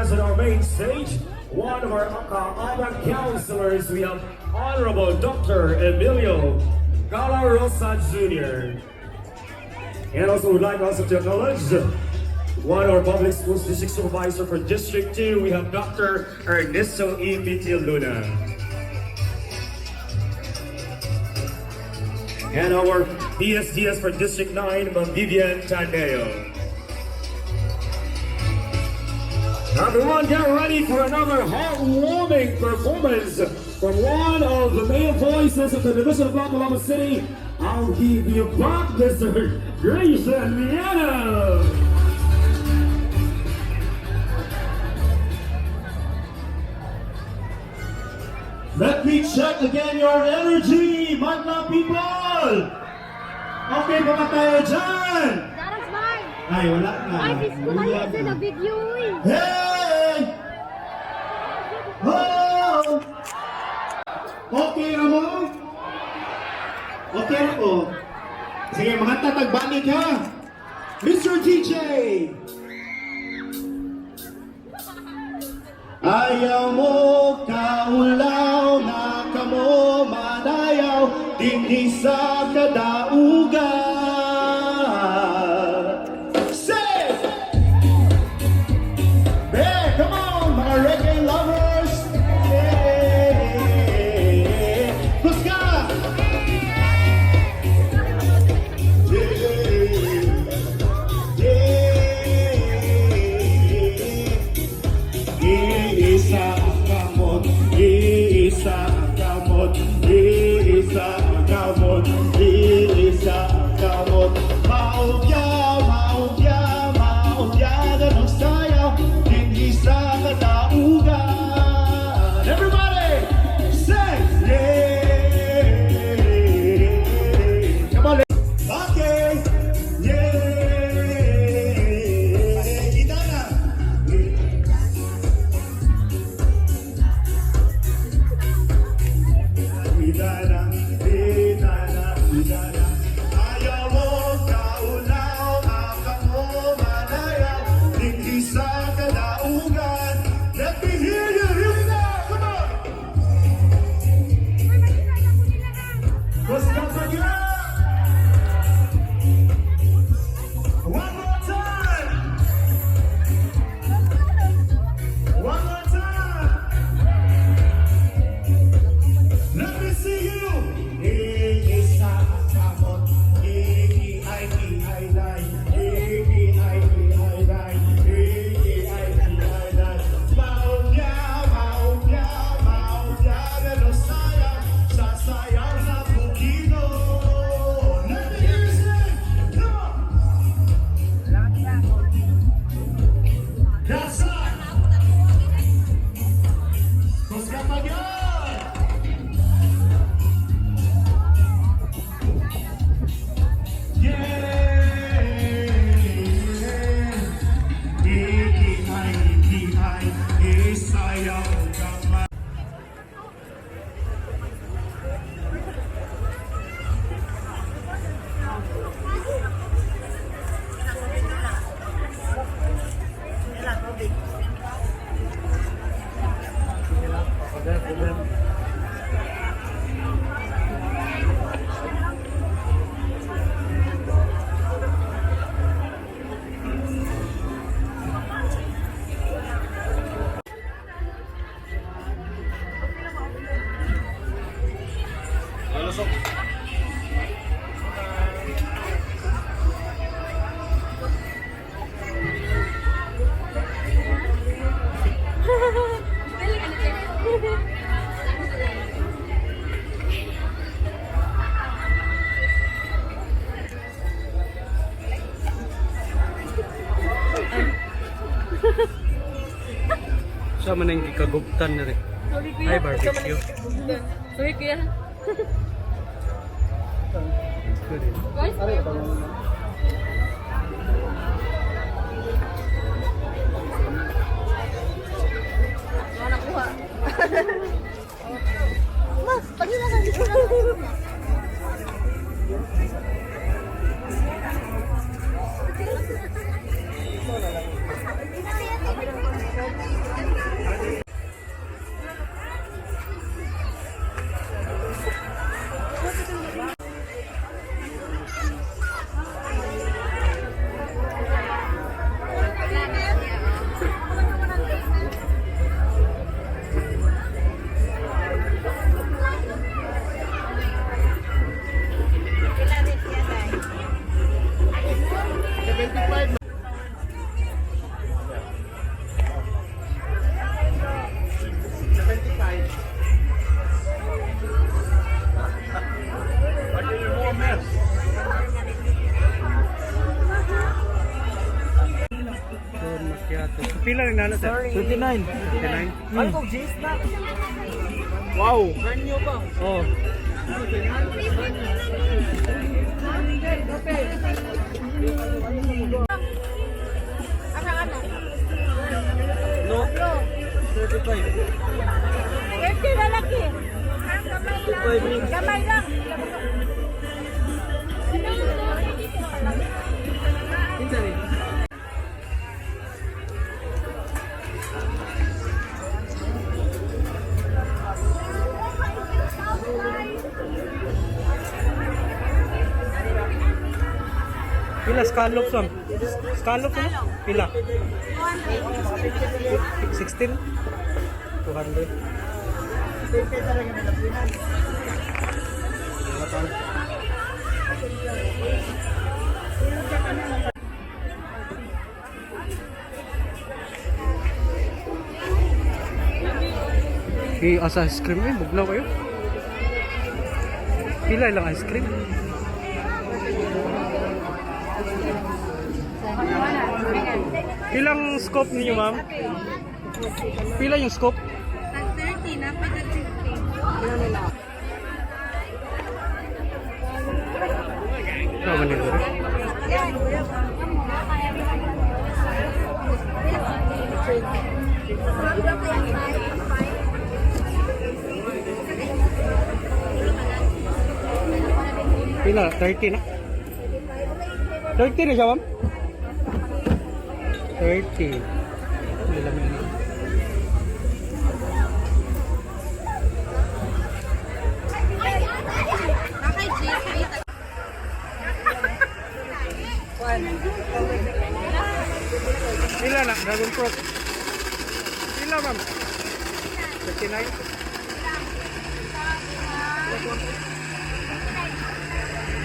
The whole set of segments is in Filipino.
us on our main stage, one of our ABA counselors, we have Honorable Dr. Emilio Galarosa Jr. And also would like also to acknowledge one of our public schools district supervisor for District 2, we have Dr. Ernesto E. Luna. And our PSDS for District 9, Ma'am Vivian Tadeo. Everyone get ready for another heartwarming performance from one of the male voices of the Division of Lapu-Lapu City. I'll give you back Mr. Grayson Miano. Let me check again your energy, MACTAN people! Okay ba ba tayo dyan? That's mine! Ay, wala na. Ay, disco kayo kasi na-video eh! Hey! Oh! Okay na mo? Okay na po. Sige, mga tatagbalik ha! Mr. DJ! Ayaw mo kaulaw na kamo manayaw dinhi sa Kadaugan. Say! Hey, come on, mga reggae lovers! Hey! Puska! Iisa kamot, iisa kamot, iisa kamot, iisa kamot. Maugya, maugya, maugya, ganong sayaw, hindi sa Kadaugan. Everybody, sing! Yeah! Come on, okay! Yeah! Gitana! Bidana, bidana, bidana. Ayaw mo kaulaw, akak mo manayaw, hindi sa Kadaugan. Let me hear you, here we go, come on! Basta pa yan! One more time! One more time! Let me see you. Iisa kamot, iihay-ihay-day, iihay-ihay-day, iihay-ihay-day. Maugya, maugya, maugya, ganong sayaw, sasayaw sa bukido. Let me hear you sing. Come on. That's right. Terus kata dia. Sa man ang gikaguptan na rin. Ay, barbecue. Sorry kuya. Good. Guys, wala kuha. Mas, pagila ka dito na. Doon macchiato. Pila rin nalo sir? 39. 39. Ano kong jeans na? Wow. Brand new pa. Oh. No. 35. 30 lalaki. Gamay lang. Kinsa rin? Pila scallops sam? Scallops ano? Pila? 16? 200. Asa ice cream eh, bugnaw kayo. Pila lang ice cream. Pilang scoop ninyo, ma'am? Pila yung scoop? Tag 30 na, tag 50. Ito, manilo rin. Pila? 30 na? 30 na siya, ma'am? 30. Nilamin na. Pila na? Dragon fruit. Pila, ma'am? 39?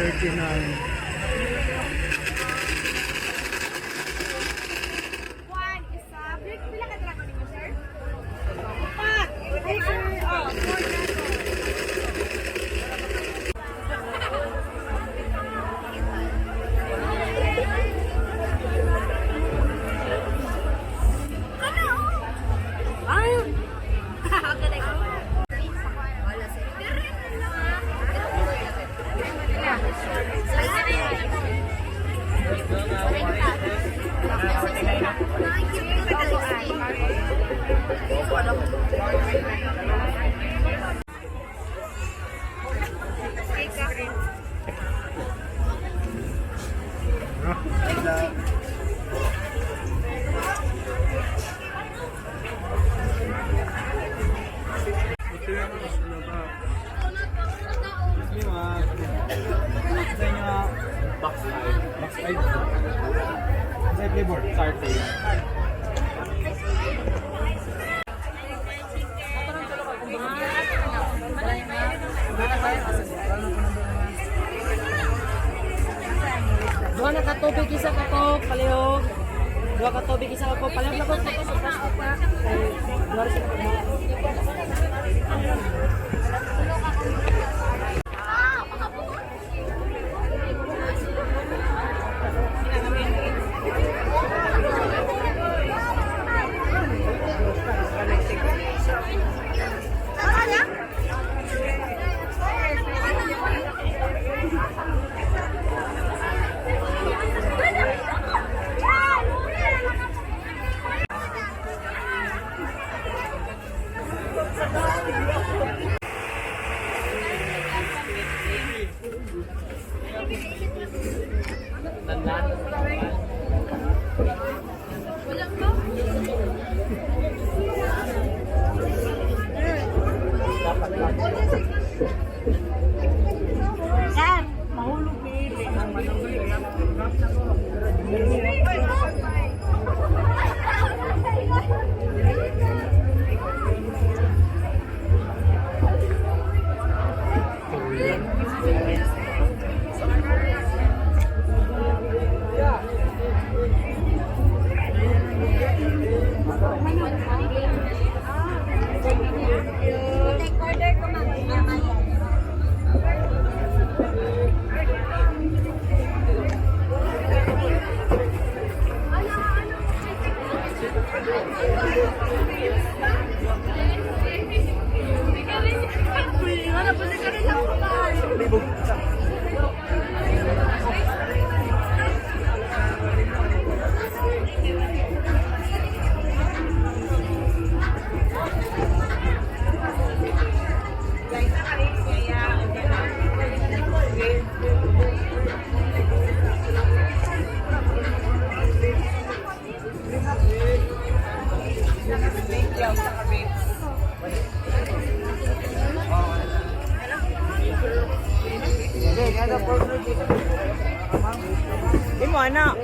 39. Box 5. Sa flavor? Sarty. Dua na katubig isa ka po, palihog. Dua katubig isa ka po, palihog ko sa plastic pa. Dua sa Yan, mahulog ni Ili. Di mo anak.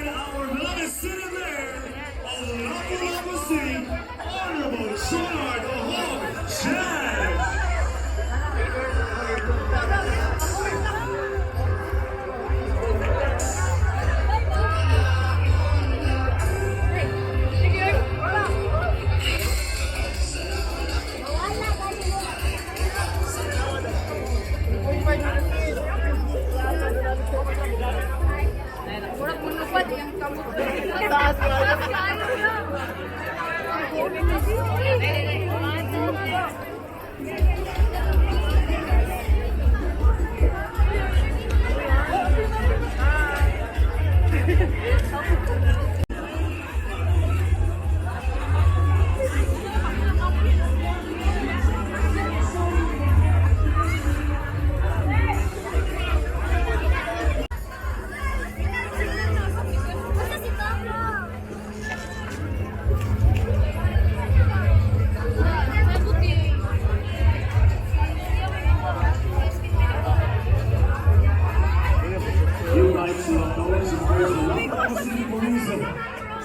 Our beloved city mayor of Lapu-Lapu City, Honorable Chard Chad.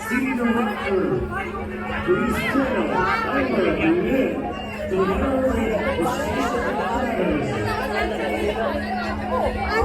City Director, Police Colonel, Ira, and Nick, to commemorate the